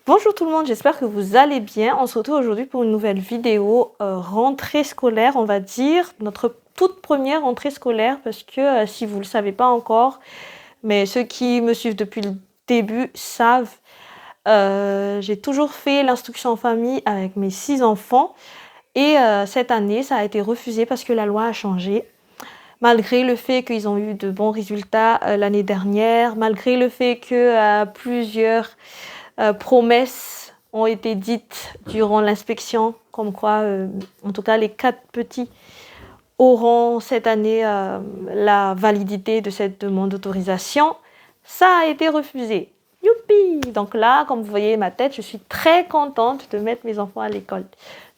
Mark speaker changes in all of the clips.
Speaker 1: Bonjour tout le monde, j'espère que vous allez bien. On se retrouve aujourd'hui pour une nouvelle vidéo rentrée scolaire, on va dire, notre toute première rentrée scolaire parce que si vous ne le savez pas encore, mais ceux qui me suivent depuis le début savent, j'ai toujours fait l'instruction en famille avec mes 6 enfants et cette année ça a été refusé parce que la loi a changé. Malgré le fait qu'ils ont eu de bons résultats l'année dernière, malgré le fait que plusieurs promesses ont été dites durant l'inspection, comme quoi, en tout cas, les 4 petits auront cette année la validité de cette demande d'autorisation. Ça a été refusé. Youpi! Donc là, comme vous voyez ma tête, je suis très contente de mettre mes enfants à l'école.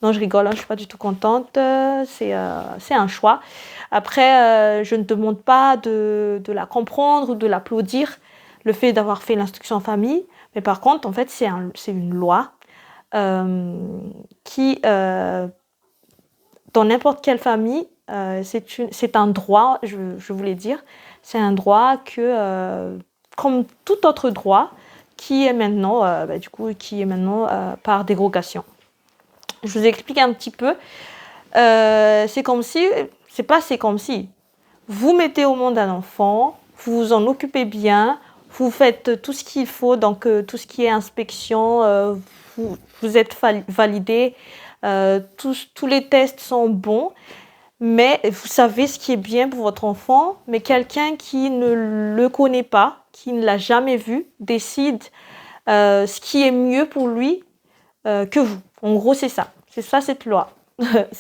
Speaker 1: Non, je rigole, hein, je ne suis pas du tout contente. C'est un choix. Après, je ne demande pas de la comprendre ou de l'applaudir, le fait d'avoir fait l'instruction en famille. Mais par contre, en fait, c'est une loi qui, dans n'importe quelle famille, c'est un droit, je voulais dire, c'est un droit que, comme tout autre droit, qui est maintenant, par dérogation. Je vous explique un petit peu. C'est comme si, vous mettez au monde un enfant, vous vous en occupez bien, vous faites tout ce qu'il faut, donc tout ce qui est inspection, vous êtes validé, tous les tests sont bons, mais vous savez ce qui est bien pour votre enfant, mais quelqu'un qui ne le connaît pas, qui ne l'a jamais vu, décide ce qui est mieux pour lui que vous. En gros, c'est ça cette loi.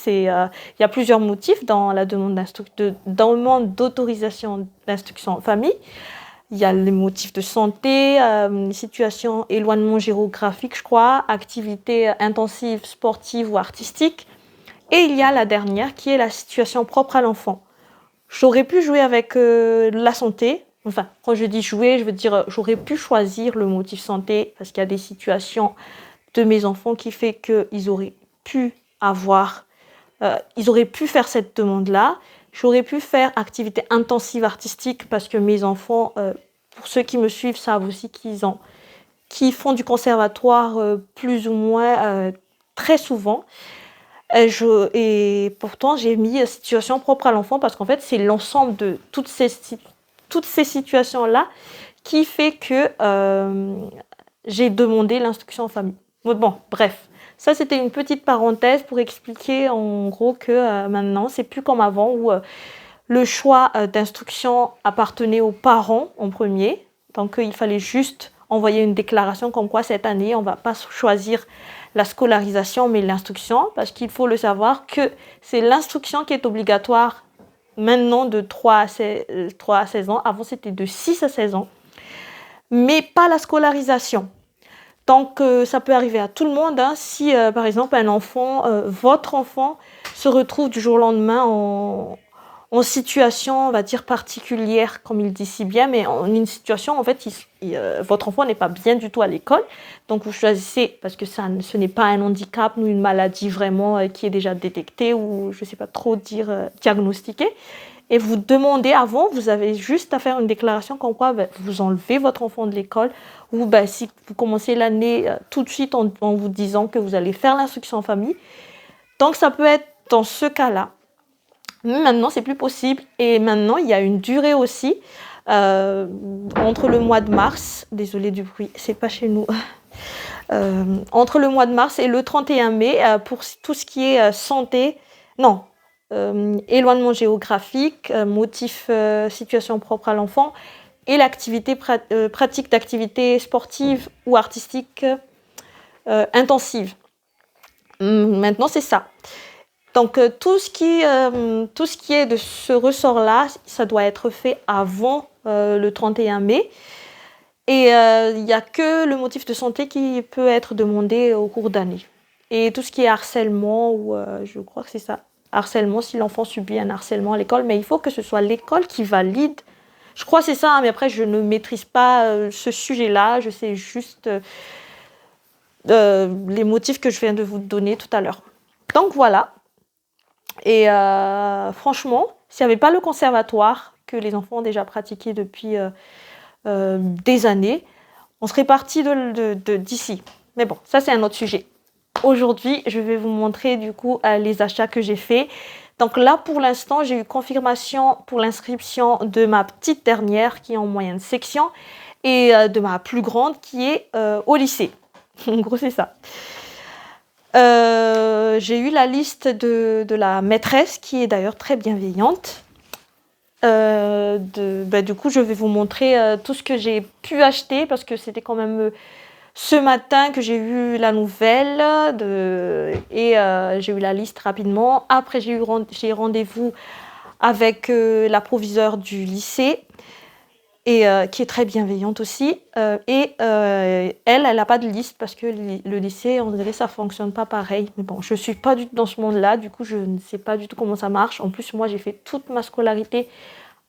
Speaker 1: Il y a plusieurs motifs dans la demande d'autorisation d'instruction en famille. Il y a les motifs de santé, situation, éloignement géographique, je crois, activité intensive, sportive ou artistique. Et il y a la dernière qui est la situation propre à l'enfant. J'aurais pu jouer avec la santé. Enfin, quand je dis jouer, je veux dire j'aurais pu choisir le motif santé parce qu'il y a des situations de mes enfants qui fait qu'ils auraient pu ils auraient pu faire cette demande-là. J'aurais pu faire activité intensive artistique parce que mes enfants, pour ceux qui me suivent, savent aussi qu'ils font du conservatoire plus ou moins très souvent. Et pourtant, j'ai mis situation propre à l'enfant parce qu'en fait, c'est l'ensemble de toutes ces situations-là qui fait que j'ai demandé l'instruction en famille. Bon, bref. Ça, c'était une petite parenthèse pour expliquer en gros que maintenant, c'est plus comme avant où le choix d'instruction appartenait aux parents en premier. Donc, il fallait juste envoyer une déclaration comme quoi cette année, on ne va pas choisir la scolarisation, mais l'instruction, parce qu'il faut le savoir que c'est l'instruction qui est obligatoire maintenant de 3 à 16 ans. Avant, c'était de 6 à 16 ans, mais pas la scolarisation. Donc, ça peut arriver à tout le monde. Hein, si, par exemple, votre enfant se retrouve du jour au lendemain en situation, on va dire, particulière, comme il dit si bien, mais en une situation, en fait, votre enfant n'est pas bien du tout à l'école. Donc, vous choisissez, parce que ce n'est pas un handicap ou une maladie vraiment qui est déjà détectée ou, je ne sais pas trop dire, diagnostiquée. Et vous demandez avant, vous avez juste à faire une déclaration comme quoi vous enlevez votre enfant de l'école ou si vous commencez l'année tout de suite en vous disant que vous allez faire l'instruction en famille. Donc ça peut être dans ce cas-là. Mais maintenant, c'est plus possible. Et maintenant, il y a une durée aussi entre le mois de mars, désolé du bruit, c'est pas chez nous, entre le mois de mars et le 31 mai pour tout ce qui est santé, non, éloignement géographique, motif situation propre à l'enfant et l'activité pratique d'activité sportive ou artistique intensive. Maintenant, c'est ça. Donc, tout ce qui est de ce ressort-là, ça doit être fait avant le 31 mai. Et il n'y a que le motif de santé qui peut être demandé au cours d'année. Et tout ce qui est harcèlement, ou je crois que c'est ça, harcèlement, si l'enfant subit un harcèlement à l'école, mais il faut que ce soit l'école qui valide. Je crois que c'est ça, hein, mais après, je ne maîtrise pas ce sujet-là. Je sais juste les motifs que je viens de vous donner tout à l'heure. Donc, voilà. Et franchement, s'il n'y avait pas le conservatoire que les enfants ont déjà pratiqué depuis des années, on serait parti d'ici. Mais bon, ça c'est un autre sujet. Aujourd'hui, je vais vous montrer du coup les achats que j'ai faits. Donc là, pour l'instant, j'ai eu confirmation pour l'inscription de ma petite dernière qui est en moyenne section et de ma plus grande qui est au lycée. En gros, c'est ça. J'ai eu la liste de la maîtresse qui est d'ailleurs très bienveillante. Du coup, je vais vous montrer tout ce que j'ai pu acheter parce que c'était quand même ce matin que j'ai eu la nouvelle et j'ai eu la liste rapidement. Après, j'ai rendez-vous avec la proviseure du lycée et qui est très bienveillante aussi. Elle n'a pas de liste parce que le lycée, on dirait, ça fonctionne pas pareil. Mais bon, je suis pas du tout dans ce monde-là, du coup, je ne sais pas du tout comment ça marche. En plus, moi, j'ai fait toute ma scolarité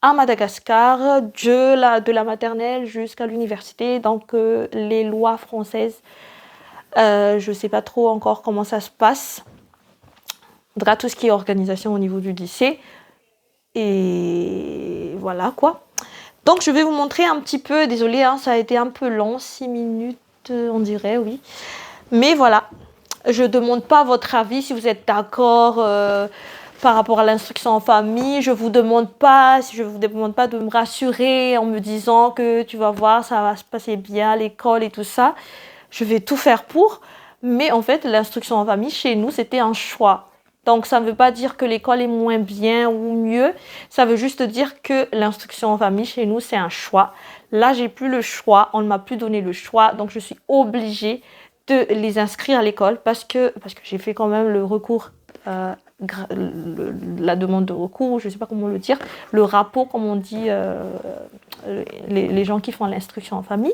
Speaker 1: à Madagascar, de la maternelle jusqu'à l'université. Donc, les lois françaises, je ne sais pas trop encore comment ça se passe. Il faudra tout ce qui est organisation au niveau du lycée. Et voilà quoi. Donc, je vais vous montrer un petit peu. Désolée, hein, ça a été un peu long, 6 minutes, on dirait, oui. Mais voilà, je ne demande pas votre avis si vous êtes d'accord par rapport à l'instruction en famille. Je vous demande pas de me rassurer en me disant que tu vas voir, ça va se passer bien à l'école et tout ça. Je vais tout faire pour. Mais en fait, l'instruction en famille, chez nous, c'était un choix. Donc, ça ne veut pas dire que l'école est moins bien ou mieux. Ça veut juste dire que l'instruction en famille, chez nous, c'est un choix. Là, j'ai plus le choix. On ne m'a plus donné le choix. Donc, je suis obligée de les inscrire à l'école parce que j'ai fait quand même le recours, la demande de recours, je ne sais pas comment le dire, le rapport, comme on dit, les gens qui font l'instruction en famille.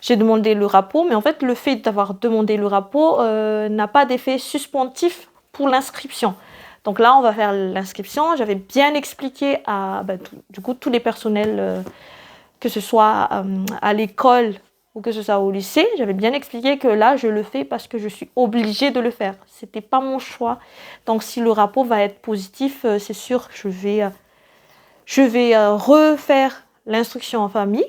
Speaker 1: J'ai demandé le rapport, mais en fait, le fait d'avoir demandé le rapport n'a pas d'effet suspensif pour l'inscription. Donc là, on va faire l'inscription. J'avais bien expliqué à du coup, tous les personnels, que ce soit à l'école ou que ce soit au lycée, j'avais bien expliqué que là, je le fais parce que je suis obligée de le faire. Ce n'était pas mon choix. Donc, si le rapport va être positif, c'est sûr, je vais refaire l'instruction en famille.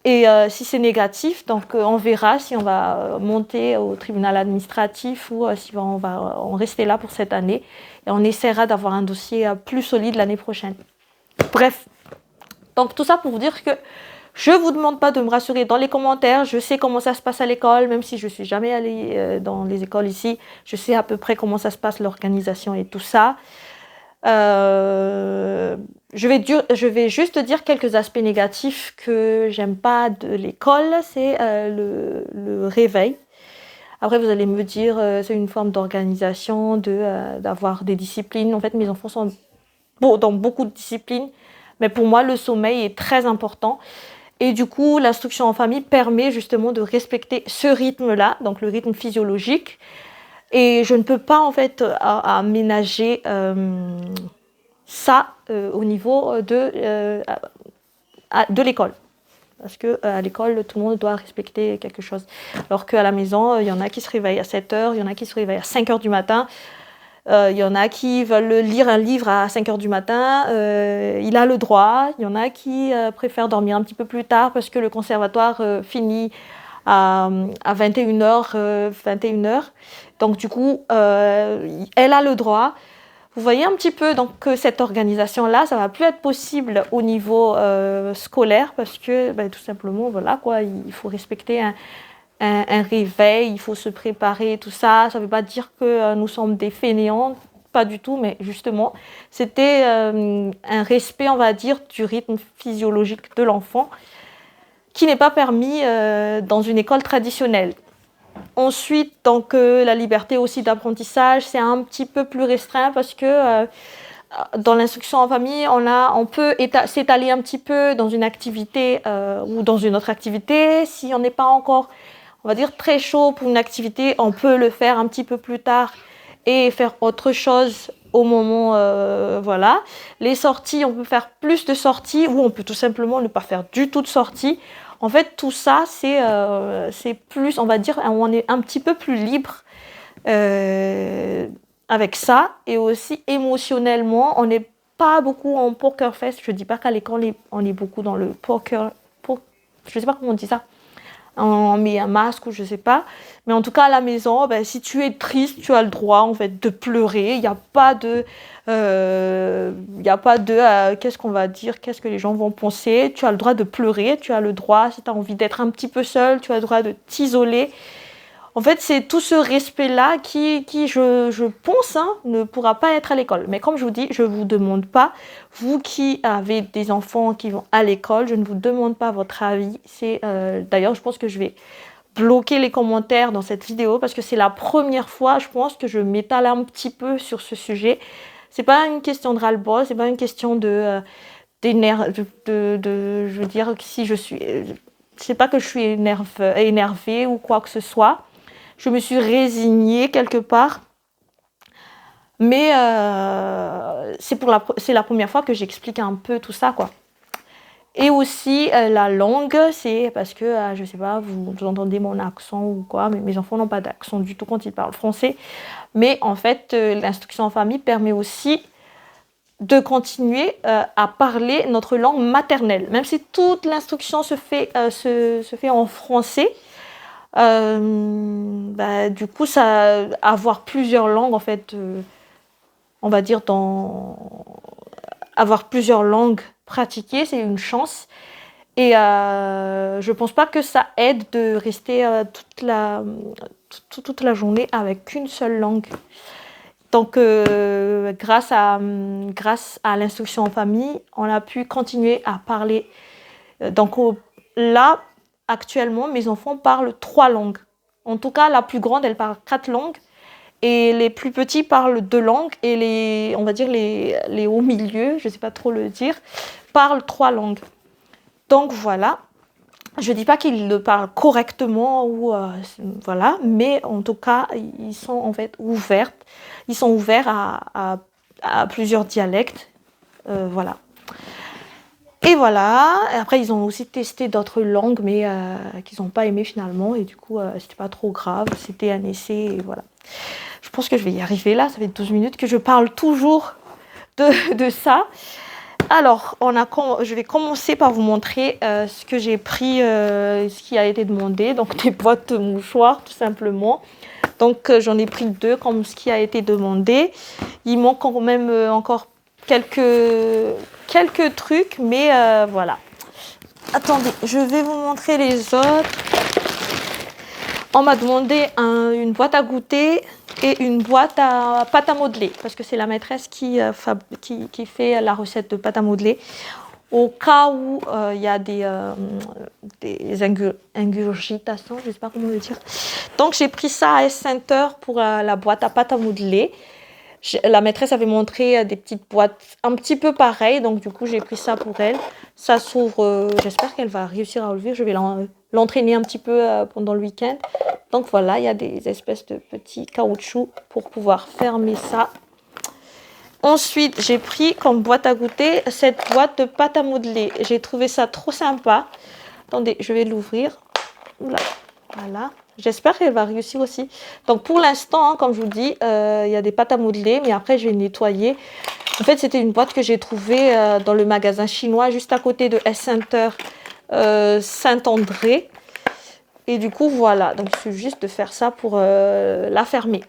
Speaker 1: Et si c'est négatif, donc on verra si on va monter au tribunal administratif ou si on va en rester là pour cette année. Et on essaiera d'avoir un dossier plus solide l'année prochaine. Bref, donc tout ça pour vous dire que je ne vous demande pas de me rassurer dans les commentaires. Je sais comment ça se passe à l'école, même si je ne suis jamais allée dans les écoles ici. Je sais à peu près comment ça se passe, l'organisation et tout ça. Je vais juste dire quelques aspects négatifs que j'aime pas de l'école. C'est le réveil. Après, vous allez me dire, c'est une forme d'organisation, d'avoir des disciplines. En fait, mes enfants sont dans beaucoup de disciplines. Mais pour moi, le sommeil est très important. Et du coup, l'instruction en famille permet justement de respecter ce rythme-là, donc le rythme physiologique. Et je ne peux pas en fait aménager ça au niveau de l'école. Parce qu'à l'école, tout le monde doit respecter quelque chose. Alors qu'à la maison, il y en a qui se réveillent à 7 heures, il y en a qui se réveillent à 5 heures du matin. Il y en a qui veulent lire un livre à 5 heures du matin. Il a le droit. Il y en a qui préfèrent dormir un petit peu plus tard parce que le conservatoire finit à 21h. Donc du coup, elle a le droit. Vous voyez un petit peu donc, que cette organisation-là, ça ne va plus être possible au niveau scolaire parce que tout simplement, voilà, quoi, il faut respecter un réveil, il faut se préparer, tout ça. Ça ne veut pas dire que nous sommes des fainéants, pas du tout, mais justement, c'était un respect, on va dire, du rythme physiologique de l'enfant qui n'est pas permis dans une école traditionnelle. Ensuite, donc, la liberté aussi d'apprentissage, c'est un petit peu plus restreint parce que dans l'instruction en famille, on peut s'étaler un petit peu dans une activité ou dans une autre activité. Si on n'est pas encore, on va dire, très chaud pour une activité, on peut le faire un petit peu plus tard et faire autre chose au moment, voilà. Les sorties, on peut faire plus de sorties ou on peut tout simplement ne pas faire du tout de sorties. En fait, tout ça, c'est plus, on va dire, on est un petit peu plus libre avec ça. Et aussi, émotionnellement, on n'est pas beaucoup en poker face. Je ne dis pas qu'à l'école, on est beaucoup dans le poker. Je ne sais pas comment on dit ça. on met un masque ou je sais pas. Mais en tout cas, à la maison, ben, si tu es triste, tu as le droit en fait de pleurer. Il n'y a pas de, qu'est-ce qu'on va dire, qu'est-ce que les gens vont penser. Tu as le droit de pleurer, tu as le droit, si tu as envie d'être un petit peu seul, tu as le droit de t'isoler. En fait, c'est tout ce respect-là qui je pense, hein, ne pourra pas être à l'école. Mais comme je vous dis, je ne vous demande pas, vous qui avez des enfants qui vont à l'école, je ne vous demande pas votre avis. D'ailleurs, je pense que je vais bloquer les commentaires dans cette vidéo parce que c'est la première fois, je pense, que je m'étale un petit peu sur ce sujet. C'est pas une question de ras-le-bol, c'est pas une question je veux dire, si je suis... c'est pas que je suis énervée ou quoi que ce soit. Je me suis résignée quelque part. Mais c'est la première fois que j'explique un peu tout ça, quoi. Et aussi, la langue, c'est parce que, je sais pas, vous entendez mon accent ou quoi, mais mes enfants n'ont pas d'accent du tout quand ils parlent français. Mais en fait, l'instruction en famille permet aussi de continuer à parler notre langue maternelle. Même si toute l'instruction se fait en français, du coup, avoir plusieurs langues, en fait, on va dire, avoir plusieurs langues pratiquées, c'est une chance. Et je pense pas que ça aide de rester toute la journée avec qu'une seule langue. Donc, grâce à l'instruction en famille, on a pu continuer à parler. Donc là, actuellement, mes enfants parlent 3 langues. En tout cas, la plus grande, elle parle 4 langues. Et les plus petits parlent 2 langues. Et on va dire les hauts milieux, je ne sais pas trop le dire, parlent 3 langues. Donc voilà. Je ne dis pas qu'ils le parlent correctement, voilà, mais en tout cas, ils sont en fait ouverts. Ils sont ouverts à plusieurs dialectes. Voilà. Et voilà. Et après, ils ont aussi testé d'autres langues, mais qu'ils n'ont pas aimé finalement. Et du coup, c'était pas trop grave. C'était un essai. Et voilà. Je pense que je vais y arriver là. Ça fait 12 minutes que je parle toujours de ça. Alors, je vais commencer par vous montrer ce que j'ai pris, ce qui a été demandé. Donc, des boîtes de mouchoirs, tout simplement. Donc, j'en ai pris 2 comme ce qui a été demandé. Il manque quand même encore quelques trucs, mais voilà. Attendez, je vais vous montrer les autres. On m'a demandé une boîte à goûter et une boîte à pâte à modeler, parce que c'est la maîtresse qui fait la recette de pâte à modeler. Au cas où il y a des ingurgitations, je ne sais pas comment le dire. Donc j'ai pris ça à S-Center pour la boîte à pâte à modeler. La maîtresse avait montré des petites boîtes un petit peu pareilles, donc du coup j'ai pris ça pour elle. Ça s'ouvre, j'espère qu'elle va réussir à ouvrir. Je vais l'entraîner un petit peu pendant le week-end. Donc voilà, il y a des espèces de petits caoutchoucs pour pouvoir fermer ça. Ensuite, j'ai pris comme boîte à goûter cette boîte de pâte à modeler. J'ai trouvé ça trop sympa. Attendez, je vais l'ouvrir. Voilà. J'espère qu'elle va réussir aussi. Donc pour l'instant, hein, comme je vous dis, il y a des pâtes à modeler, mais après je vais nettoyer. En fait, c'était une boîte que j'ai trouvée dans le magasin chinois, juste à côté de S-Center Saint-André. Et du coup, voilà. Donc, il suffit juste de faire ça pour la fermer.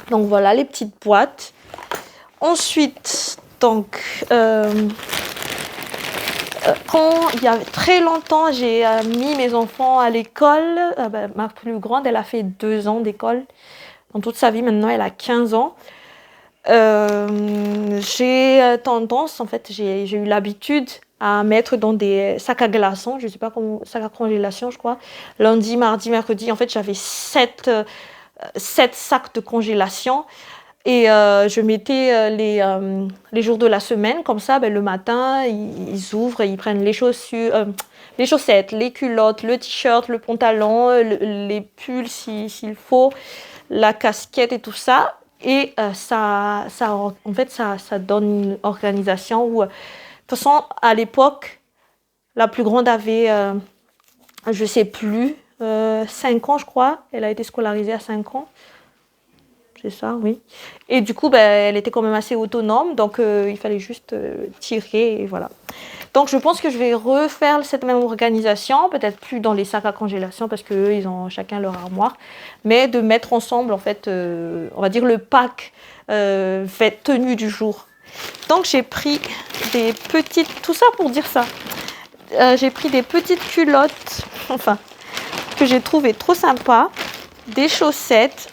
Speaker 1: Donc, voilà les petites boîtes. Ensuite, donc, quand il y a très longtemps, j'ai mis mes enfants à l'école. Ma plus grande, elle a fait 2 ans d'école. Dans toute sa vie, maintenant, elle a 15 ans. J'ai tendance, en fait, j'ai eu l'habitude à mettre dans des sacs à glaçons, je ne sais pas comment, sacs à congélation, je crois. Lundi, mardi, mercredi, en fait, j'avais 7 sacs de congélation. Et je mettais les jours de la semaine, comme ça, le matin, ils ouvrent et ils prennent les chaussures, les chaussettes, les culottes, le t-shirt, le pantalon, les pulls s'il faut, la casquette et tout ça. Et ça donne une organisation où, de toute façon, à l'époque, la plus grande avait, je ne sais plus, 5 ans, je crois. Elle a été scolarisée à 5 ans. C'est ça, oui. Et du coup, ben, elle était quand même assez autonome, donc il fallait juste tirer et voilà. Donc je pense que je vais refaire cette même organisation, peut-être plus dans les sacs à congélation parce qu'eux, ils ont chacun leur armoire, mais de mettre ensemble, en fait, on va dire le pack fait tenue du jour. Donc j'ai pris des petites, tout ça pour dire ça, j'ai pris des petites culottes, enfin, que j'ai trouvé trop sympa. Des chaussettes.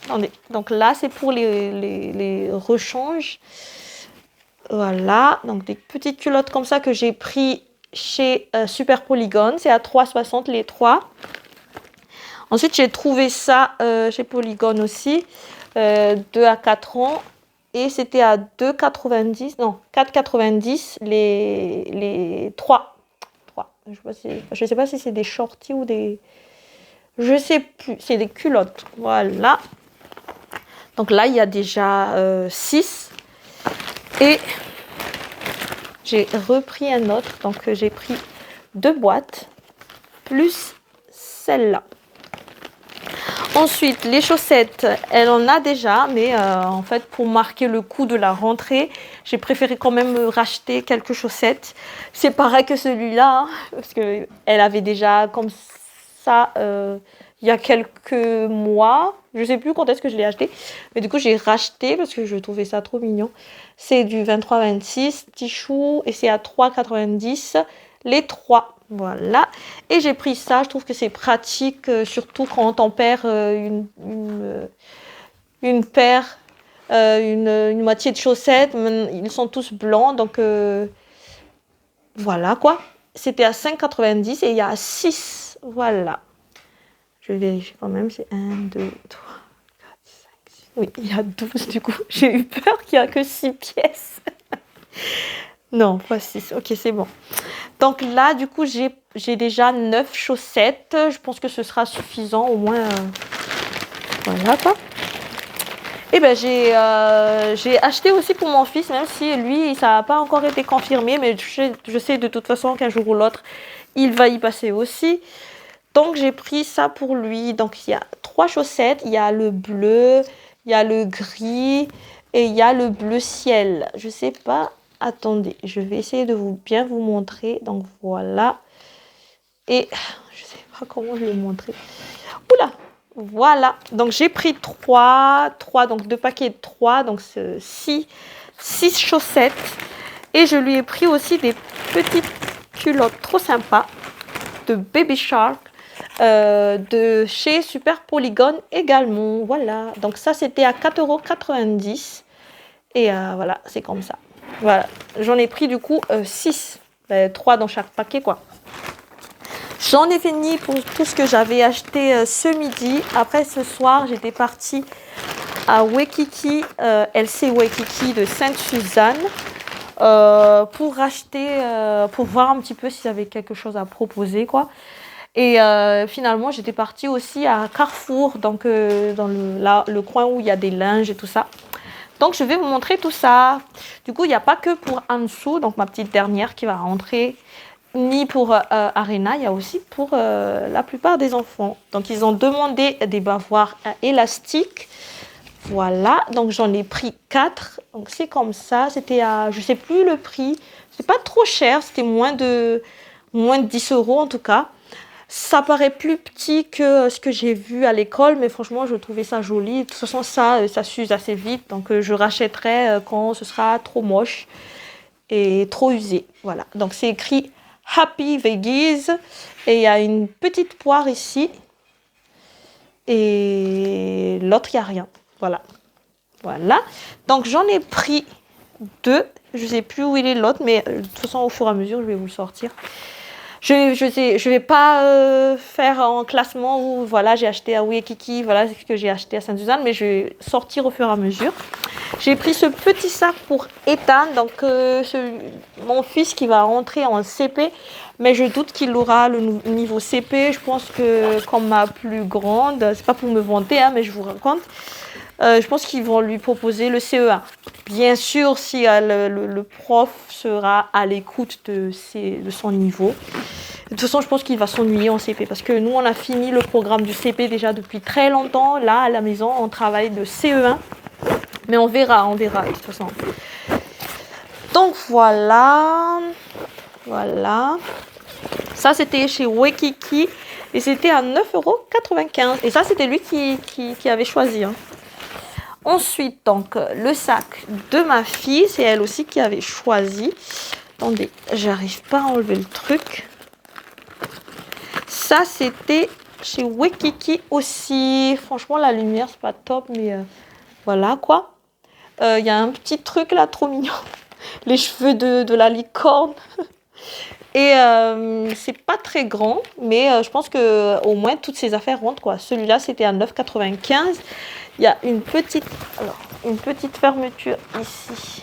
Speaker 1: Donc là, c'est pour les rechanges. Voilà. Donc des petites culottes comme ça que j'ai pris chez Super Polygon. C'est à 3,60 les 3. Ensuite, j'ai trouvé ça chez Polygon aussi. 2 à 4 ans. Et c'était à 2,90. Non, 4,90 les 3. Je sais pas si c'est des shorties ou des... Je sais plus, c'est des culottes. Voilà. Donc là, il y a déjà 6. Et j'ai repris un autre. Donc j'ai pris 2 boîtes, plus celle-là. Ensuite, les chaussettes, elle en a déjà. Mais en fait, pour marquer le coup de la rentrée, j'ai préféré quand même racheter quelques chaussettes. C'est pareil que celui-là. Hein, parce qu'elle avait déjà comme ça... il y a quelques mois, je ne sais plus quand est-ce que je l'ai acheté, mais du coup j'ai racheté parce que je trouvais ça trop mignon. C'est du 23-26, petit chou, et c'est à 3,90 les 3. Voilà. Et j'ai pris ça, je trouve que c'est pratique, surtout quand on perd une paire, une moitié de chaussettes. Ils sont tous blancs, donc voilà quoi. C'était à 5,90 et il y a 6. Voilà. Je vérifie quand même, c'est 1, 2, 3, 4, 5, 6. Oui, il y a 12 du coup. J'ai eu peur qu'il n'y a que 6 pièces. Non, pas 6. Ok, c'est bon. Donc là, du coup, j'ai déjà 9 chaussettes. Je pense que ce sera suffisant au moins. Voilà quoi. Et ben j'ai acheté aussi pour mon fils, même si lui, ça n'a pas encore été confirmé. Mais je sais de toute façon qu'un jour ou l'autre, il va y passer aussi. Donc j'ai pris ça pour lui. Donc il y a 3 chaussettes. Il y a le bleu, il y a le gris et il y a le bleu ciel. Je sais pas. Attendez, je vais essayer de bien vous montrer. Donc voilà. Et je sais pas comment je vais montrer. Oula, voilà. Donc j'ai pris 3, donc 2 paquets de 3. Donc 6 chaussettes. Et je lui ai pris aussi des petites culottes trop sympas de Baby Shark. De chez Super Polygon également. Voilà. Donc ça, c'était à 4,90 €. Et voilà, c'est comme ça. Voilà. J'en ai pris du coup 6. 3 dans chaque paquet, quoi. J'en ai fini pour tout ce que j'avais acheté ce midi. Après, ce soir, j'étais partie à Waikiki, LC Waikiki de Sainte-Suzanne. Pour acheter, pour voir un petit peu s'il y avait quelque chose à proposer, quoi. Et finalement, j'étais partie aussi à Carrefour, donc dans le coin où il y a des linges et tout ça. Donc, je vais vous montrer tout ça. Du coup, il n'y a pas que pour Ansu, donc ma petite dernière qui va rentrer, ni pour Arena, il y a aussi pour la plupart des enfants. Donc, ils ont demandé des bavoirs élastiques. Voilà, donc j'en ai pris 4. Donc, c'est comme ça. C'était à, je ne sais plus le prix. C'est pas trop cher, c'était moins de 10 € en tout cas. Ça paraît plus petit que ce que j'ai vu à l'école, mais franchement, je trouvais ça joli. De toute façon, ça s'use assez vite, donc je rachèterai quand ce sera trop moche et trop usé. Voilà, donc c'est écrit Happy Veggies et il y a une petite poire ici et l'autre, il n'y a rien. Voilà. Voilà. Donc, j'en ai pris 2. Je ne sais plus où il est l'autre, mais de toute façon, au fur et à mesure, je vais vous le sortir. Je vais pas faire un classement où voilà, j'ai acheté à Waikiki, voilà ce que j'ai acheté à Sainte-Suzanne, mais je vais sortir au fur et à mesure. J'ai pris ce petit sac pour Ethan, donc mon fils qui va rentrer en CP, mais je doute qu'il aura le niveau CP. Je pense que comme ma plus grande, c'est pas pour me vanter, hein, mais je vous raconte, je pense qu'ils vont lui proposer le CE1. Bien sûr, si le prof sera à l'écoute de son niveau. De toute façon, je pense qu'il va s'ennuyer en CP parce que nous, on a fini le programme du CP déjà depuis très longtemps. Là, à la maison, on travaille de CE1. Mais on verra de toute façon. Donc voilà. Voilà. Ça, c'était chez Waikiki. Et c'était à 9,95 €. Et ça, c'était lui qui avait choisi. Hein. Ensuite, donc, le sac de ma fille. C'est elle aussi qui avait choisi. Attendez, j'arrive pas à enlever le truc. Ça, c'était chez Waikiki aussi. Franchement, la lumière, c'est pas top. Mais voilà, quoi. Il y a un petit truc là, trop mignon. Les cheveux de la licorne. Et c'est pas très grand, mais je pense que au moins toutes ces affaires rentrent quoi. Celui-là c'était à 9,95 €. Il y a une petite fermeture ici.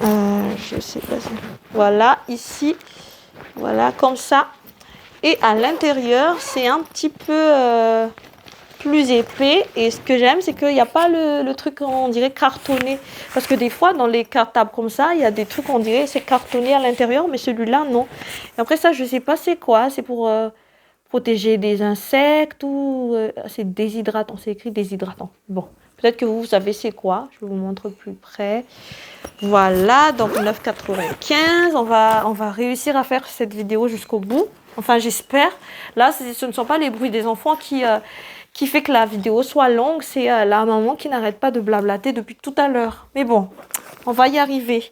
Speaker 1: Je sais pas si. Voilà ici, voilà comme ça. Et à l'intérieur c'est un petit peu plus épais. Et ce que j'aime, c'est qu'il n'y a pas le truc, on dirait, cartonné. Parce que des fois, dans les cartables comme ça, il y a des trucs, on dirait, c'est cartonné à l'intérieur, mais celui-là, non. Et après ça, je ne sais pas c'est quoi. C'est pour protéger des insectes ou... c'est déshydratant, c'est écrit déshydratant. Bon, peut-être que vous savez c'est quoi. Je vais vous montrer plus près. Voilà, donc 9,95 €. On va réussir à faire cette vidéo jusqu'au bout. Enfin, j'espère. Là, ce ne sont pas les bruits des enfants qui fait que la vidéo soit longue, c'est la maman qui n'arrête pas de blablater depuis tout à l'heure. Mais bon, on va y arriver.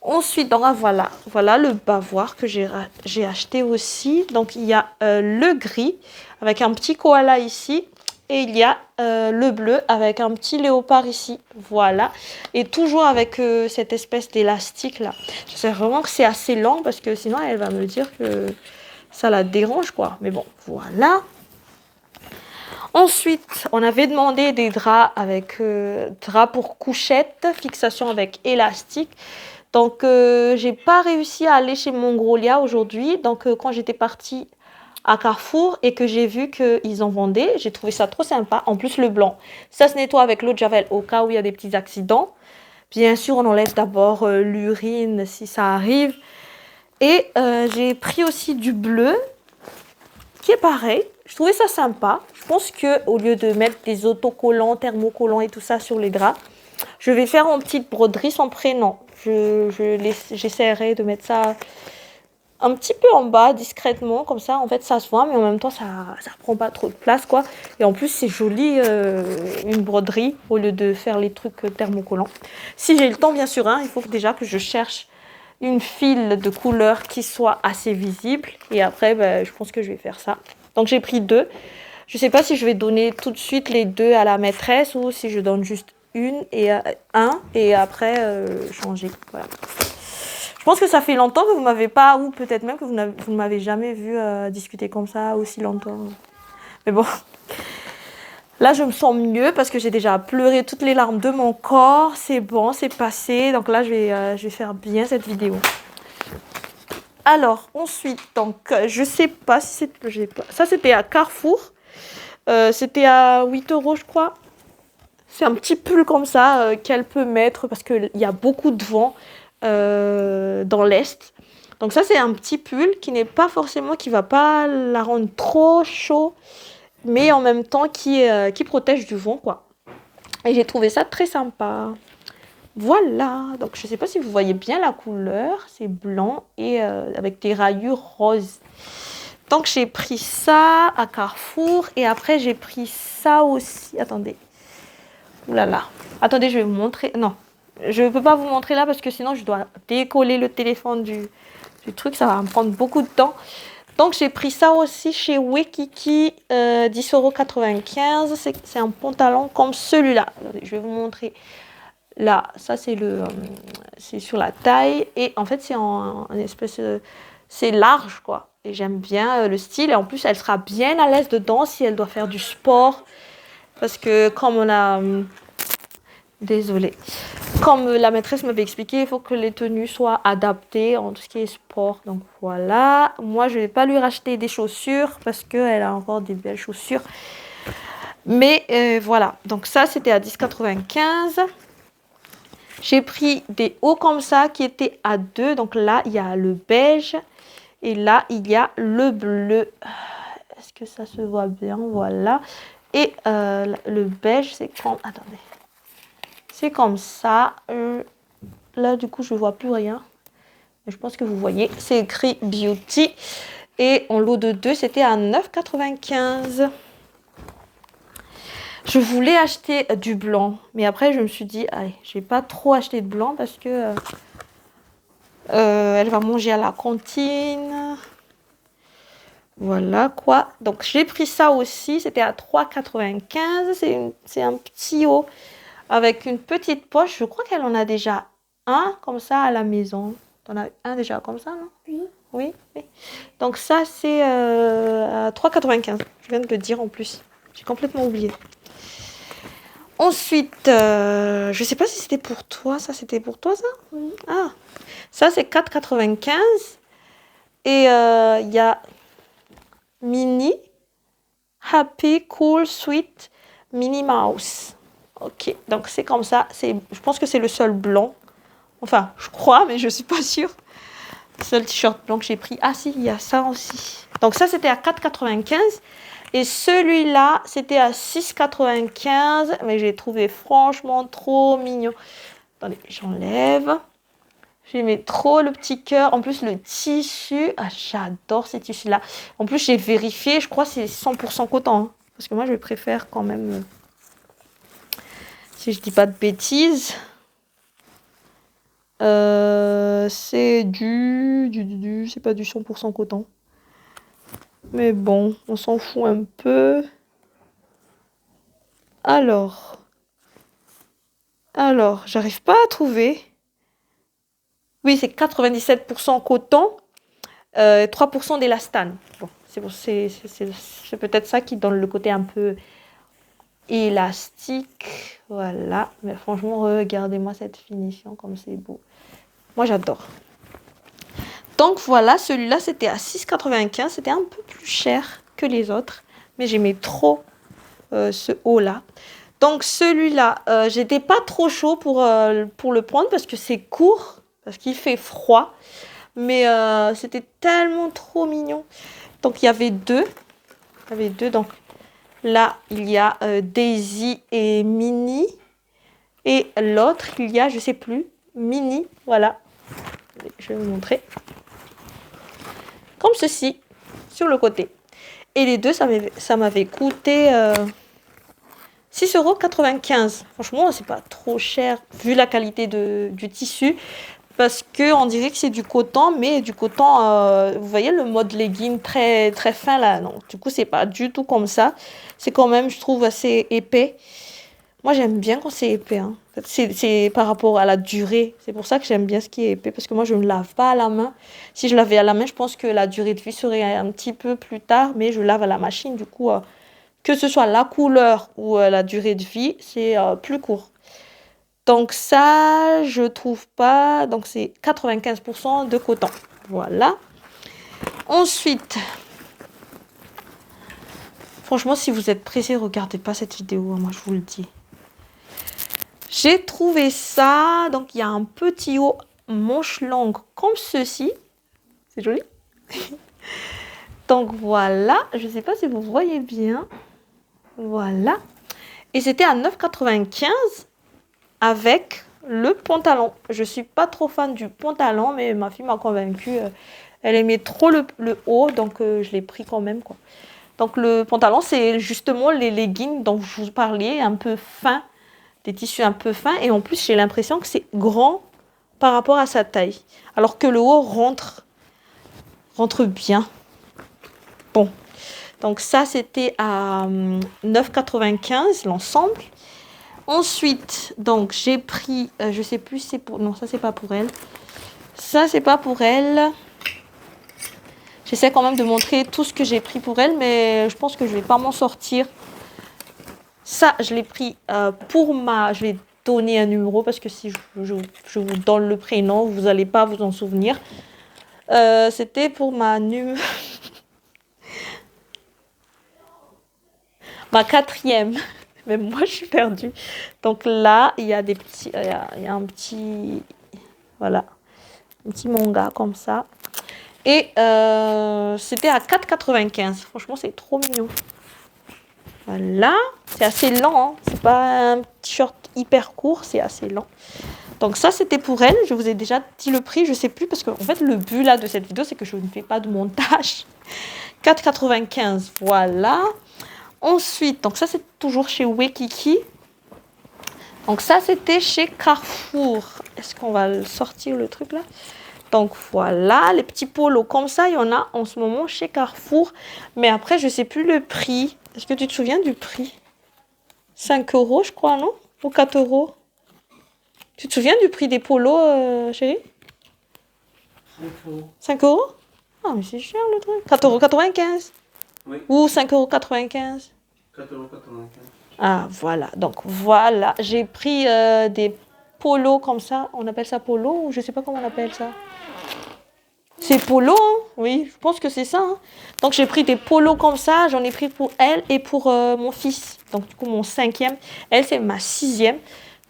Speaker 1: Ensuite, donc, voilà le bavoir que j'ai acheté aussi. Donc, il y a le gris avec un petit koala ici. Et il y a le bleu avec un petit léopard ici. Voilà. Et toujours avec cette espèce d'élastique là. J'espère vraiment que c'est assez long parce que sinon, elle va me dire que ça la dérange quoi. Mais bon, voilà. Ensuite, on avait demandé des draps avec draps pour couchette, fixation avec élastique. Donc, j'ai pas réussi à aller chez Mongolia aujourd'hui. Donc, quand j'étais partie à Carrefour et que j'ai vu qu'ils en vendaient, j'ai trouvé ça trop sympa. En plus, le blanc, ça se nettoie avec l'eau de Javel au cas où il y a des petits accidents. Bien sûr, on enlève d'abord l'urine si ça arrive. Et j'ai pris aussi du bleu qui est pareil. Je trouvais ça sympa. Je pense qu'au lieu de mettre des autocollants, thermocollants et tout ça sur les draps, je vais faire en petite broderie sans prénom. J'essaierai de mettre ça un petit peu en bas, discrètement, comme ça, en fait, ça se voit, mais en même temps, ça prend pas trop de place, quoi. Et en plus, c'est joli, une broderie, au lieu de faire les trucs thermocollants. Si j'ai le temps, bien sûr, hein, il faut déjà que je cherche une file de couleur qui soit assez visible. Et après, ben, je pense que je vais faire ça. Donc, j'ai pris 2. Je sais pas si je vais donner tout de suite les 2 à la maîtresse ou si je donne juste un et après changer. Voilà. Je pense que ça fait longtemps que vous m'avez pas, ou peut-être même que vous ne m'avez jamais vu discuter comme ça aussi longtemps. Mais bon, là je me sens mieux parce que j'ai déjà pleuré toutes les larmes de mon corps. C'est bon, c'est passé. Donc là je vais faire bien cette vidéo. Alors ensuite, donc je sais pas si c'est, ça c'était à Carrefour. C'était à 8 € je crois. C'est un petit pull comme ça qu'elle peut mettre parce qu'il y a beaucoup de vent dans l'est. Donc ça c'est un petit pull qui n'est pas forcément, qui va pas la rendre trop chaud, mais en même temps qui protège du vent quoi. Et j'ai trouvé ça très sympa. Voilà, donc je sais pas si vous voyez bien la couleur, c'est blanc et avec des rayures roses. Donc j'ai pris ça à Carrefour et après j'ai pris ça aussi. Attendez. Ouh là là. Attendez, je vais vous montrer. Non, je ne peux pas vous montrer là parce que sinon je dois décoller le téléphone du truc. Ça va me prendre beaucoup de temps. Donc j'ai pris ça aussi chez Waikiki, 10,95 €. C'est un pantalon comme celui-là. Attendez, je vais vous montrer. Là, ça c'est c'est sur la taille et en fait c'est en espèce, c'est large quoi. Et j'aime bien le style et en plus elle sera bien à l'aise dedans si elle doit faire du sport. Parce que comme on a... désolée. Comme la maîtresse m'avait expliqué, il faut que les tenues soient adaptées en tout ce qui est sport. Donc voilà. Moi, je ne vais pas lui racheter des chaussures parce qu'elle a encore des belles chaussures. Mais voilà. Donc ça, c'était à 10,95 €. J'ai pris des hauts comme ça qui étaient à 2. Donc là, il y a le beige. Et là, il y a le bleu. Est-ce que ça se voit bien? Voilà. Et le beige, c'est comme... Attendez. C'est comme ça. Là, du coup, je ne vois plus rien. Je pense que vous voyez. C'est écrit Beauty. Et en lot de 2, c'était à 9,95 €. Je voulais acheter du blanc. Mais après, je me suis dit, allez, je ne vais pas trop acheter de blanc parce que elle va manger à la cantine. Voilà quoi. Donc, j'ai pris ça aussi. C'était à 3,95 €. C'est un petit haut avec une petite poche. Je crois qu'elle en a déjà un comme ça à la maison. T'en as un déjà comme ça, non?
Speaker 2: Oui.
Speaker 1: Oui, oui. Donc ça, c'est à 3,95 €. Je viens de le dire en plus. J'ai complètement oublié. Ensuite, je sais pas si c'était pour toi. Ça, c'était pour toi, ça?
Speaker 2: Oui.
Speaker 1: Ah, ça, c'est 4,95 €. Et il y a Mini Happy Cool Sweet Minnie Mouse. Ok, donc c'est comme ça. Je pense que c'est le seul blanc. Enfin, je crois, mais je suis pas sûre. Le seul t-shirt blanc que j'ai pris. Ah si, il y a ça aussi. Donc ça, c'était à 4,95 €. Et celui-là, c'était à 6,95 €. Mais j'ai trouvé franchement trop mignon. Attendez, j'enlève. J'aimais trop le petit cœur. En plus, le tissu. Ah, j'adore ces tissus-là. En plus, j'ai vérifié. Je crois que c'est 100% coton. Hein, parce que moi, je préfère quand même... si je dis pas de bêtises. C'est c'est pas du 100% coton. Mais bon, on s'en fout un peu. Alors, j'arrive pas à trouver. Oui, c'est 97% coton, 3% d'élastane. Bon, c'est peut-être ça qui donne le côté un peu élastique. Voilà. Mais franchement, regardez-moi cette finition, comme c'est beau. Moi, j'adore. Donc voilà, celui-là, c'était à 6,95 €. C'était un peu plus cher que les autres. Mais j'aimais trop ce haut-là. Donc celui-là, j'étais pas trop chaud pour le prendre parce que c'est court, parce qu'il fait froid. Mais c'était tellement trop mignon. Donc il y avait deux. Donc là, il y a Daisy et Minnie. Et l'autre, il y a, je sais plus, Minnie. Voilà. Je vais vous montrer. Comme ceci, sur le côté. Et les deux, ça m'avait coûté 6,95 €. Franchement, c'est pas trop cher vu la qualité du tissu. Parce qu'on dirait que c'est du coton, mais du coton, vous voyez le mode legging très, très fin là. Non, du coup, c'est pas du tout comme ça. C'est quand même, je trouve, assez épais. Moi, j'aime bien quand c'est épais. Hein. En fait, c'est par rapport à la durée. C'est pour ça que j'aime bien ce qui est épais. Parce que moi, je ne lave pas à la main. Si je lavais à la main, je pense que la durée de vie serait un petit peu plus tard. Mais je lave à la machine. Du coup, que ce soit la couleur ou la durée de vie, c'est plus court. Donc ça, je trouve pas. Donc c'est 95% de coton. Voilà. Ensuite, franchement, si vous êtes pressé, regardez pas cette vidéo. Moi, je vous le dis. J'ai trouvé ça. Donc il y a un petit haut manche longue comme ceci. C'est joli. Donc voilà. Je sais pas si vous voyez bien. Voilà. Et c'était à 9,95 € avec le pantalon. Je suis pas trop fan du pantalon, mais ma fille m'a convaincue. Elle aimait trop le haut, donc je l'ai pris quand même, quoi. Donc le pantalon, c'est justement les leggings dont je vous parlais, un peu fins, des tissus un peu fins. Et en plus, j'ai l'impression que c'est grand par rapport à sa taille. Alors que le haut rentre bien. Bon. Donc ça, c'était à 9,95 € l'ensemble. Ensuite, donc j'ai pris, je sais plus, c'est pour, non, ça c'est pas pour elle. Ça c'est pas pour elle. J'essaie quand même de montrer tout ce que j'ai pris pour elle, mais je pense que je vais pas m'en sortir. Ça, je l'ai pris pour je vais donner un numéro parce que si je vous donne le prénom, vous n'allez pas vous en souvenir. C'était pour ma ma 4e. Même moi, je suis perdue. Donc là, il y a des petits, il y a un petit, voilà, un petit manga comme ça. Et c'était à 4,95 €. Franchement, c'est trop mignon. Voilà, c'est assez lent. Hein. C'est pas un t-shirt hyper court, c'est assez lent. Donc ça, c'était pour elle. Je vous ai déjà dit le prix, je sais plus, parce que en fait, le but là de cette vidéo, c'est que je ne fais pas de montage. 4,95, voilà. Ensuite, donc ça, c'est toujours chez Waikiki. Donc ça, c'était chez Carrefour. Est-ce qu'on va sortir le truc là? Donc voilà, les petits polos comme ça, il y en a en ce moment chez Carrefour. Mais après, je sais plus le prix. Est-ce que tu te souviens du prix? 5 euros, je crois, non? Ou 4 euros? Tu te souviens du prix des polos, chérie?
Speaker 2: 5 euros.
Speaker 1: 5 euros? Ah, mais c'est cher le truc. 4,95 €.
Speaker 2: Oui.
Speaker 1: Ou 5,95 €.
Speaker 2: 4,95 €.
Speaker 1: Ah, voilà. Donc, voilà. J'ai pris des polos comme ça. On appelle ça polo ou je sais pas comment on appelle ça. C'est polo, hein? Oui, je pense que c'est ça, hein. Donc, j'ai pris des polos comme ça. J'en ai pris pour elle et pour mon fils. Donc, du coup, mon 5e. Elle, c'est ma 6e.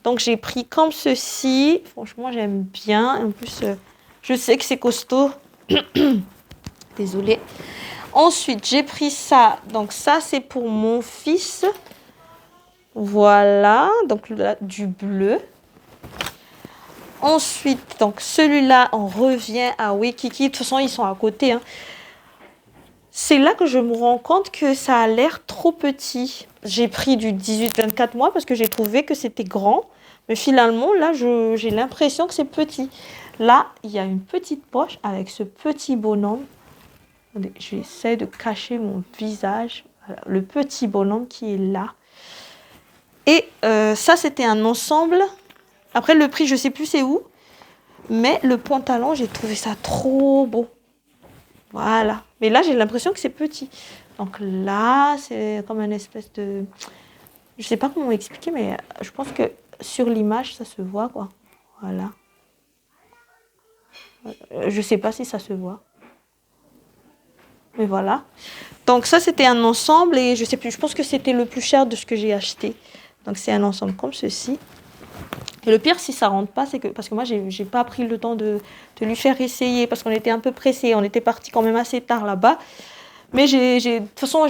Speaker 1: Donc, j'ai pris comme ceci. Franchement, j'aime bien. En plus, je sais que c'est costaud. Désolée. Ensuite, j'ai pris ça. Donc, ça, c'est pour mon fils. Voilà. Donc, là, du bleu. Ensuite, donc, celui-là, on revient à Waikiki. De toute façon, ils sont à côté, hein. C'est là que je me rends compte que ça a l'air trop petit. J'ai pris du 18-24 mois parce que j'ai trouvé que c'était grand. Mais finalement, là, j'ai l'impression que c'est petit. Là, il y a une petite poche avec ce petit bonhomme. J'essaie de cacher mon visage. Voilà, le petit bonhomme qui est là. Et ça, c'était un ensemble. Après, le prix, je ne sais plus c'est où. Mais le pantalon, j'ai trouvé ça trop beau. Voilà. Mais là, j'ai l'impression que c'est petit. Donc là, c'est comme une espèce de... Je ne sais pas comment expliquer, mais je pense que sur l'image, ça se voit, quoi. Voilà. Je ne sais pas si ça se voit. Mais voilà. Donc ça, c'était un ensemble et je sais plus, je pense que c'était le plus cher de ce que j'ai acheté. Donc c'est un ensemble comme ceci. Et le pire, si ça rentre pas, c'est que, parce que moi, j'ai pas pris le temps de lui faire essayer parce qu'on était un peu pressés. On était partis quand même assez tard là-bas. Mais de toute façon,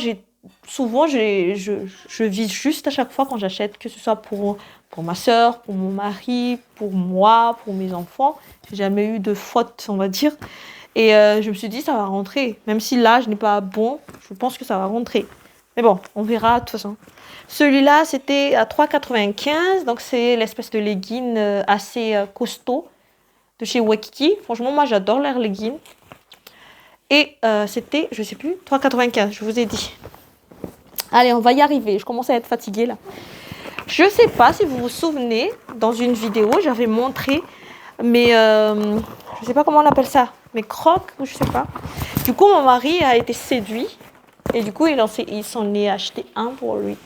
Speaker 1: souvent, je vise juste à chaque fois quand j'achète, que ce soit pour ma soeur, pour mon mari, pour moi, pour mes enfants. J'ai jamais eu de faute, on va dire. Et je me suis dit, ça va rentrer. Même si là, je n'ai pas bon, je pense que ça va rentrer. Mais bon, on verra de toute façon. Celui-là, c'était à 3,95 €. Donc, c'est l'espèce de legging assez costaud de chez Waikiki. Franchement, moi, j'adore leurs leggings. Et c'était, je sais plus, 3,95 €, je vous ai dit. Allez, on va y arriver. Je commence à être fatiguée là. Je ne sais pas si vous vous souvenez, dans une vidéo, j'avais montré mes... je ne sais pas comment on appelle ça. Mes crocs, ou je sais pas. Du coup, mon mari a été séduit. Et du coup, il s'en est acheté un pour lui.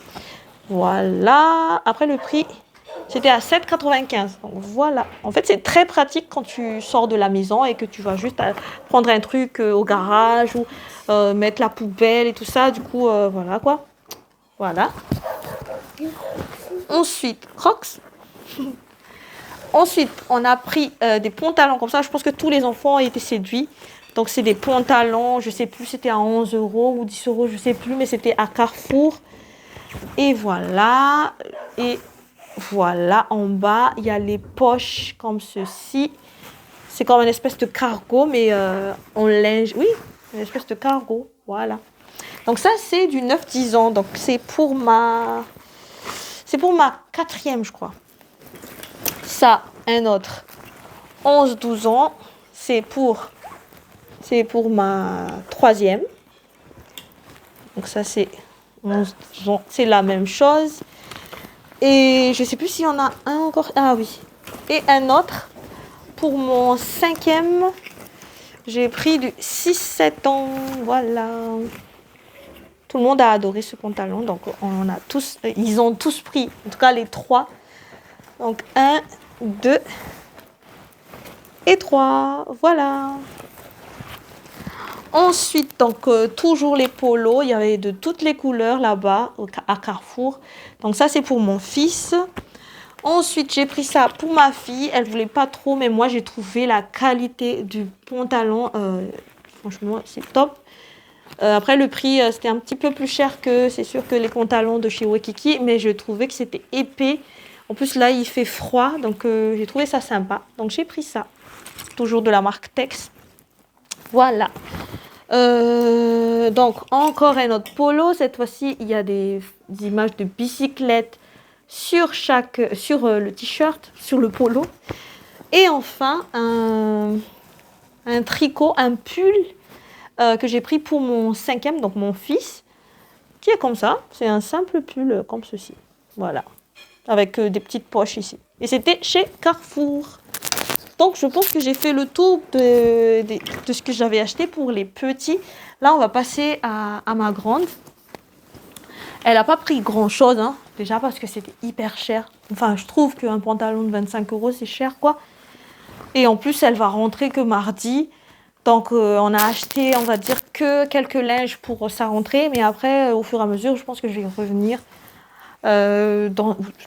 Speaker 1: Voilà. Après, le prix, c'était à 7,95 €. Donc voilà. En fait, c'est très pratique quand tu sors de la maison et que tu vas juste prendre un truc au garage ou mettre la poubelle et tout ça. Du coup, voilà quoi. Voilà. Ensuite, Crocs. Ensuite, on a pris des pantalons comme ça. Je pense que tous les enfants ont été séduits. Donc, c'est des pantalons, je ne sais plus, c'était à 11 € ou 10 €, je ne sais plus, mais c'était à Carrefour. Et voilà. Et voilà, en bas, il y a les poches comme ceci. C'est comme une espèce de cargo, mais en linge. Oui, une espèce de cargo. Voilà. Donc, ça, c'est du 9-10 ans. Donc, c'est pour ma 4e, je crois. Ça, un autre, 11-12 ans, c'est pour ma 3e. Donc ça, c'est 11-12 ans, c'est la même chose. Et je ne sais plus s'il y en a un encore. Ah oui. Et un autre, pour mon 5e, j'ai pris du 6-7 ans. Voilà. Tout le monde a adoré ce pantalon. Donc, ils ont tous pris, en tout cas les 3. Donc, 1, 2 et 3. Voilà. Ensuite, donc, toujours les polos. Il y avait de toutes les couleurs là-bas, à Carrefour. Donc, ça, c'est pour mon fils. Ensuite, j'ai pris ça pour ma fille. Elle ne voulait pas trop, mais moi, j'ai trouvé la qualité du pantalon. Franchement, c'est top. Après, le prix, c'était un petit peu plus cher c'est sûr que les pantalons de chez Waikiki, mais je trouvais que c'était épais. En plus, là, il fait froid, donc j'ai trouvé ça sympa. Donc, j'ai pris ça. Toujours de la marque Tex. Voilà. Donc, encore un autre polo. Cette fois-ci, il y a des images de bicyclettes sur le t-shirt, sur le polo. Et enfin, un tricot, un pull que j'ai pris pour mon 5e, donc mon fils, qui est comme ça. C'est un simple pull comme ceci. Voilà. Avec des petites poches ici. Et c'était chez Carrefour. Donc, je pense que j'ai fait le tour de ce que j'avais acheté pour les petits. Là, on va passer à ma grande. Elle n'a pas pris grand-chose, hein, déjà parce que c'était hyper cher. Enfin, je trouve qu'un pantalon de 25 €, c'est cher, quoi. Et en plus, elle va rentrer que mardi. Donc, on a acheté, on va dire, que quelques linges pour sa rentrée. Mais après, au fur et à mesure, je pense que je vais revenir, que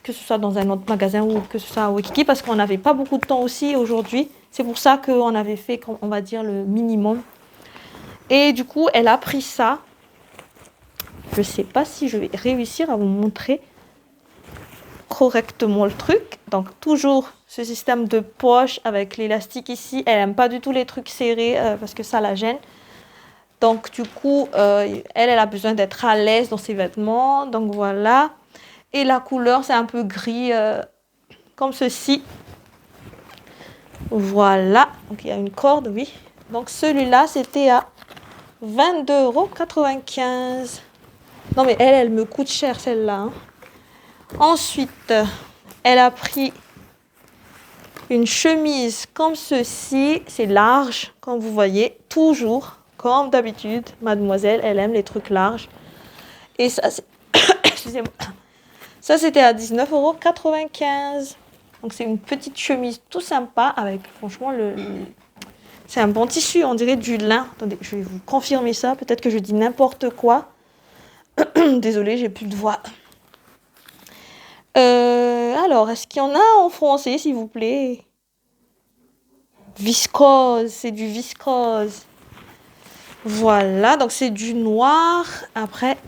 Speaker 1: ce soit dans un autre magasin ou que ce soit à Waikiki, parce qu'on n'avait pas beaucoup de temps aussi aujourd'hui. C'est pour ça qu'on avait fait, on va dire, le minimum. Et du coup, elle a pris ça. Je ne sais pas si je vais réussir à vous montrer correctement le truc. Donc, toujours ce système de poche avec l'élastique ici. Elle n'aime pas du tout les trucs serrés parce que ça la gêne. Donc, du coup, elle a besoin d'être à l'aise dans ses vêtements. Donc, voilà. Et la couleur, c'est un peu gris, comme ceci. Voilà. Donc, il y a une corde, oui. Donc, celui-là, c'était à 22,95 €. Non, mais elle me coûte cher, celle-là. Hein. Ensuite, elle a pris une chemise comme ceci. C'est large, comme vous voyez. Toujours, comme d'habitude, mademoiselle, elle aime les trucs larges. Et ça, excusez-moi. Ça, c'était à 19,95 €. Donc, c'est une petite chemise tout sympa avec, franchement, c'est un bon tissu, on dirait du lin. Attendez, je vais vous confirmer ça. Peut-être que je dis n'importe quoi. Désolée, j'ai plus de voix. Alors, est-ce qu'il y en a en français, s'il vous plaît? Viscose, c'est du viscose. Voilà, donc c'est du noir. Après,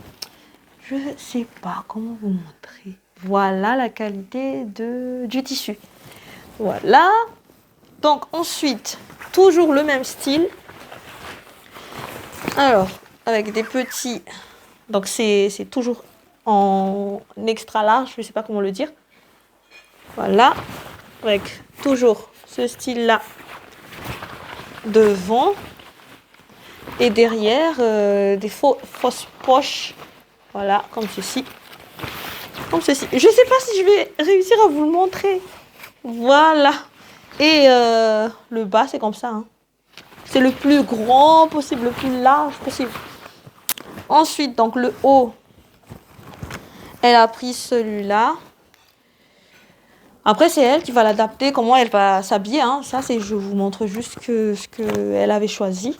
Speaker 1: je sais pas comment vous montrer. Voilà la qualité du tissu. Voilà. Donc ensuite, toujours le même style. Alors, avec des petits... Donc c'est toujours en extra large, je ne sais pas comment le dire. Voilà. Avec toujours ce style-là devant. Et derrière, des fausses poches. Voilà, comme ceci. Comme ceci. Je ne sais pas si je vais réussir à vous le montrer. Voilà. Et le bas, c'est comme ça. Hein. C'est le plus grand possible, le plus large possible. Ensuite, donc le haut, elle a pris celui-là. Après, c'est elle qui va l'adapter, comment elle va s'habiller. Hein. Ça, je vous montre juste ce qu'elle avait choisi.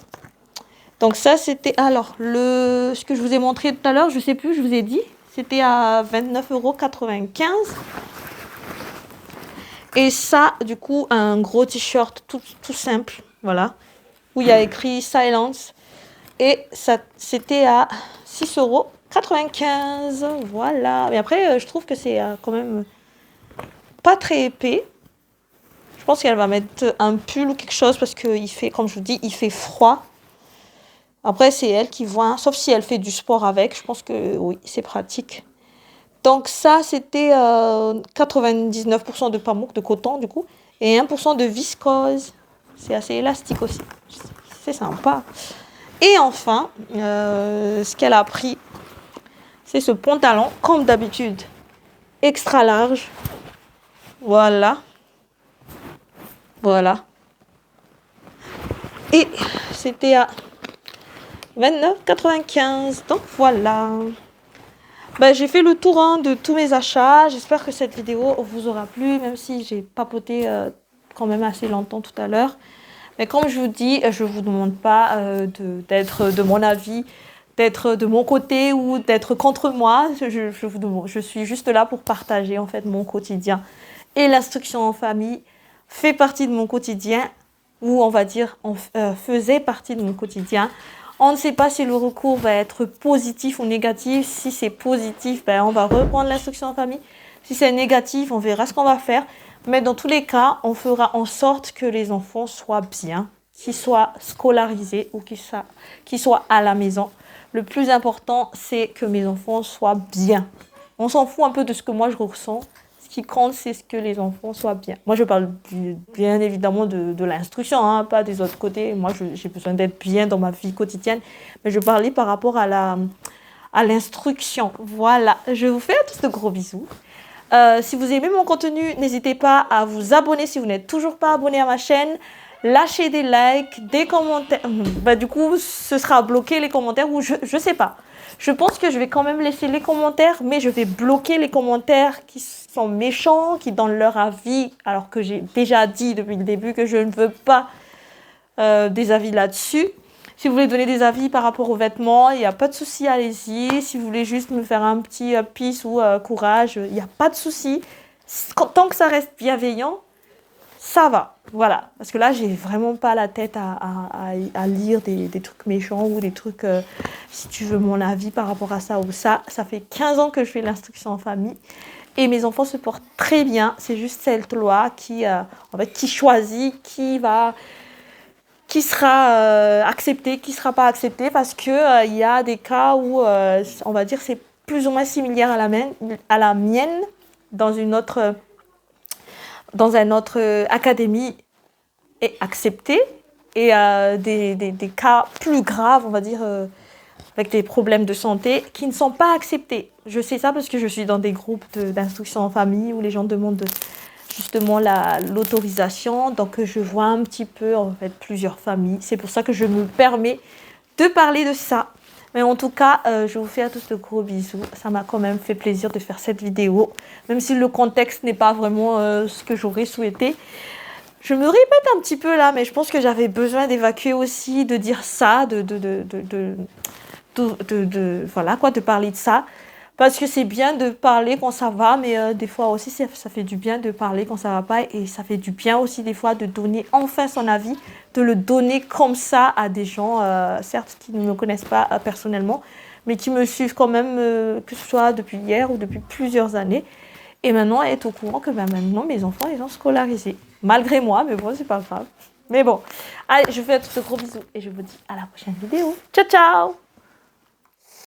Speaker 1: Donc ça, c'était... Alors, ce que je vous ai montré tout à l'heure, je ne sais plus, je vous ai dit. C'était à 29,95 €. Et ça, du coup, un gros t-shirt tout simple, voilà, où il y a écrit Silence. Et ça, c'était à 6,95 €. Voilà. Mais après, je trouve que c'est quand même pas très épais. Je pense qu'elle va mettre un pull ou quelque chose parce qu'il fait, comme je vous dis, il fait froid. Après, c'est elle qui voit, hein, sauf si elle fait du sport avec. Je pense que oui, c'est pratique. Donc ça, c'était 99% de pamouk, de coton, du coup, et 1% de viscose. C'est assez élastique aussi. C'est sympa. Et enfin, ce qu'elle a pris, c'est ce pantalon, comme d'habitude, extra large. Voilà. Voilà. Et c'était à 29,95 €. Donc voilà. Ben, j'ai fait le tour de tous mes achats. J'espère que cette vidéo vous aura plu, même si j'ai papoté quand même assez longtemps tout à l'heure. Mais comme je vous dis, je ne vous demande pas d'être de mon avis, d'être de mon côté ou d'être contre moi. Je suis juste là pour partager en fait mon quotidien. Et l'instruction en famille fait partie de mon quotidien, ou on va dire, faisait partie de mon quotidien On ne sait pas si le recours va être positif ou négatif. Si c'est positif, ben, on va reprendre l'instruction en famille. Si c'est négatif, on verra ce qu'on va faire. Mais dans tous les cas, on fera en sorte que les enfants soient bien, qu'ils soient scolarisés ou qu'ils soient à la maison. Le plus important, c'est que mes enfants soient bien. On s'en fout un peu de ce que moi je ressens. Ce qui compte, c'est ce que les enfants soient bien. Moi, je parle bien évidemment de l'instruction, hein, pas des autres côtés. Moi, j'ai besoin d'être bien dans ma vie quotidienne. Mais je parlais par rapport à l'instruction. Voilà, je vous fais tous de gros bisous. Si vous aimez mon contenu, n'hésitez pas à vous abonner si vous n'êtes toujours pas abonné à ma chaîne. Lâchez des likes, des commentaires. Bah, du coup, ce sera bloqué les commentaires ou je sais pas. Je pense que je vais quand même laisser les commentaires, mais je vais bloquer les commentaires qui sont méchants, qui donnent leur avis, alors que j'ai déjà dit depuis le début que je ne veux pas des avis là-dessus. Si vous voulez donner des avis par rapport aux vêtements, il n'y a pas de souci, allez-y. Si vous voulez juste me faire un petit peace ou courage, il n'y a pas de souci. Tant que ça reste bienveillant, ça va. Voilà. Parce que là, j'ai vraiment pas la tête à lire des trucs méchants ou des trucs, si tu veux mon avis par rapport à ça ou ça. Ça fait 15 ans que je fais l'instruction en famille. Et mes enfants se portent très bien. C'est juste cette loi qui choisit qui sera accepté, qui ne sera pas accepté, parce que y a des cas où, on va dire, c'est plus ou moins similaire à la mienne dans une autre académie est accepté, et des cas plus graves, on va dire, avec des problèmes de santé qui ne sont pas acceptés. Je sais ça parce que je suis dans des groupes d'instruction en famille où les gens demandent justement l'autorisation. Donc, je vois un petit peu, en fait, plusieurs familles. C'est pour ça que je me permets de parler de ça. Mais en tout cas, je vous fais à tous de gros bisous. Ça m'a quand même fait plaisir de faire cette vidéo. Même si le contexte n'est pas vraiment ce que j'aurais souhaité. Je me répète un petit peu là, mais je pense que j'avais besoin d'évacuer aussi, de dire ça, voilà quoi, de parler de ça. Parce que c'est bien de parler quand ça va, mais des fois aussi, ça fait du bien de parler quand ça va pas. Et ça fait du bien aussi des fois de donner enfin son avis, de le donner comme ça à des gens, certes, qui ne me connaissent pas personnellement, mais qui me suivent quand même, que ce soit depuis hier ou depuis plusieurs années. Et maintenant, être au courant que maintenant, mes enfants, ils sont scolarisés. Malgré moi, mais bon, c'est pas grave. Mais bon, allez, je vous fais tous de gros bisous et je vous dis à la prochaine vidéo. Ciao, ciao!